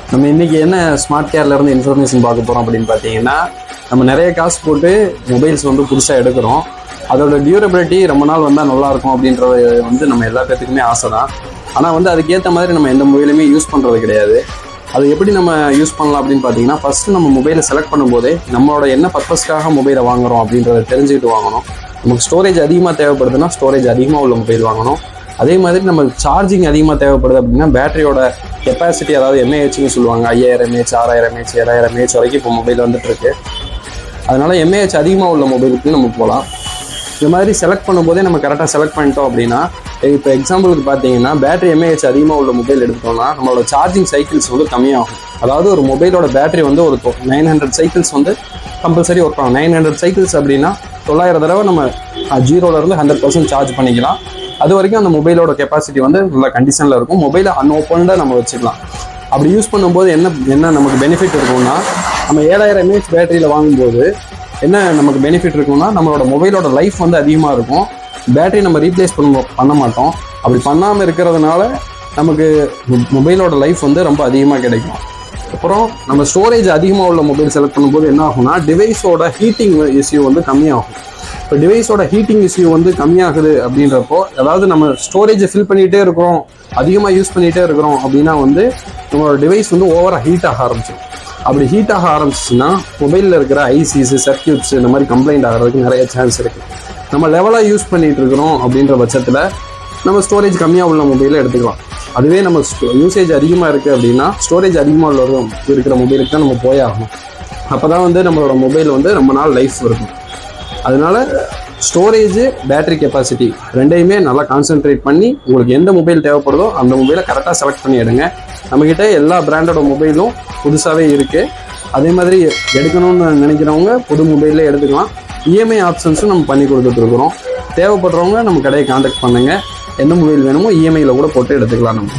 நம்ம இன்னைக்கு என்ன ஸ்மார்ட் கேர்ல இருந்து இன்ஃபர்மேஷன் பார்க்க போறோம் அப்படின்னு பார்த்தீங்கன்னா, நம்ம நிறைய காசு போட்டு மொபைல்ஸ் வந்து புதுசாக எடுக்கிறோம். அதோட டியூரபிலிட்டி ரொம்ப நாள் வந்தால் நல்லா இருக்கும் அப்படின்றது வந்து நம்ம எல்லா பேத்துக்குமே ஆசை தான். ஆனால் வந்து அதுக்கேற்ற மாதிரி நம்ம எந்த மொபைலுமே யூஸ் பண்ணுறது கிடையாது. அது எப்படி நம்ம யூஸ் பண்ணலாம் அப்படின்னு பார்த்தீங்கன்னா, ஃபஸ்ட்டு நம்ம மொபைலை செலக்ட் பண்ணும்போதே நம்மளோட என்ன பர்பஸ்க்காக மொபைலை வாங்குறோம் அப்படின்றத தெரிஞ்சுக்கிட்டு வாங்கணும். நமக்கு ஸ்டோரேஜ் அதிகமாக தேவைப்படுதுன்னா ஸ்டோரேஜ் அதிகமாக உள்ள மொபைல் வாங்கணும். அதே மாதிரி நம்ம சார்ஜிங் அதிகமாக தேவைப்படுது அப்படின்னா பேட்டரியோட கெப்பாசிட்டி, அதாவது எம்ஏஹெச்னு சொல்லுவாங்க, 5000 mAh 6000 mAh 7000 mAh வரைக்கும் இப்போ மொபைல் வந்துட்டு இருக்கு. அதனால எம்ஏஹெச் அதிகமாக உள்ள மொபைலுக்கு நம்ம போகலாம். இந்த மாதிரி செலக்ட் பண்ணும்போதே நம்ம கரெக்டாக செலக்ட் பண்ணிட்டோம் அப்படின்னா, இப்போ எக்ஸாம்பிளுக்கு பார்த்தீங்கன்னா பேட்டரி எம்ஏஹெச் அதிகமாக உள்ள மொபைல் எடுத்தோம்னா நம்மளோட சார்ஜிங் சைக்கிள்ஸ் வந்து கம்மியாகும். அதாவது ஒரு மொபைலோட பேட்டரி வந்து ஒரு 900 சைக்கிள்ஸ் வந்து கம்பல்சரி ஒர்க் ஆகும். 900 சைக்கிள்ஸ் அப்படின்னா 900 தடவை நம்ம 0லேருந்து 100% சார்ஜ் பண்ணிக்கலாம். அது வரைக்கும் அந்த மொபைலோட கெப்பாசிட்டி வந்து நல்ல கண்டிஷனில் இருக்கும். மொபைலை அன்ஓப்பன்டாக நம்ம வச்சுக்கலாம். அப்படி யூஸ் பண்ணும்போது என்ன நமக்கு பெனிஃபிட் இருக்கும்னா, நம்ம 7000 mAh பேட்டரியில் வாங்கும்போது என்ன நமக்கு பெனிஃபிட் இருக்கும்னா, நம்மளோட மொபைலோட லைஃப் வந்து அதிகமாக இருக்கும். பேட்டரி நம்ம ரீப்ளேஸ் பண்ண மாட்டோம். அப்படி பண்ணாமல் இருக்கிறதுனால நமக்கு மொபைலோட லைஃப் வந்து ரொம்ப அதிகமாக கிடைக்கும். அப்புறம் நம்ம ஸ்டோரேஜ் அதிகமாக உள்ள மொபைல் செலக்ட் பண்ணும்போது என்ன ஆகும்னா, டிவைஸோட ஹீட்டிங் இஷ்யூ வந்து கம்மியாகும். இப்போ டிவைஸோட ஹீட்டிங் இஷ்யூ வந்து கம்மியாகுது அப்படின்றப்போ, அதாவது நம்ம ஸ்டோரேஜை ஃபில் பண்ணிகிட்டே இருக்கிறோம், அதிகமாக யூஸ் பண்ணிகிட்டே இருக்கிறோம் அப்படின்னா வந்து நம்மளோட டிவைஸ் வந்து ஓவராக ஹீட் ஆக ஆரம்பிச்சிடும். அப்படி ஹீட் ஆக ஆரம்பிச்சுன்னா மொபைலில் இருக்கிற ஐசிஸ், சர்க்யூட்ஸ் இந்த மாதிரி கம்ப்ளைண்ட் ஆகிறதுக்கு நிறைய சான்ஸ் இருக்குது. நம்ம லெவலாக யூஸ் பண்ணிகிட்டு இருக்கிறோம் அப்படின்ற பட்சத்தில் நம்ம ஸ்டோரேஜ் கம்மியாக உள்ள மொபைலை எடுத்துக்கலாம். அதுவே நம்ம யூசேஜ் அதிகமாக இருக்குது அப்படின்னா ஸ்டோரேஜ் அதிகமாக இருக்கிற மொபைலுக்கு தான் நம்ம போயாகணும். அப்போ தான் வந்து நம்மளோட மொபைல் வந்து ரொம்ப நாள் லைஃப் இருக்கும். அதனால ஸ்டோரேஜ், பேட்டரி கெப்பாசிட்டி ரெண்டையுமே நல்லா கான்சென்ட்ரேட் பண்ணி உங்களுக்கு எந்த மொபைல் தேவைப்படுதோ அந்த மொபைலை கரெக்டாக செலக்ட் பண்ணி எடுங்க. நம்மக்கிட்ட எல்லா பிராண்டோட மொபைலும் புதுசாகவே இருக்குது. அதே மாதிரி எடுக்கணும்னு நினைக்கிறவங்க புது மொபைலே எடுத்துக்கலாம். இஎம்ஐ ஆப்ஷன்ஸும் நம்ம பண்ணி கொடுத்துட்ருக்குறோம். தேவைப்படுறவங்க நம்ம கடையை கான்டாக்ட் பண்ணுங்கள். எந்த மொபைல் வேணுமோ இஎம்ஐயில் கூட போட்டு எடுத்துக்கலாம் நம்ம.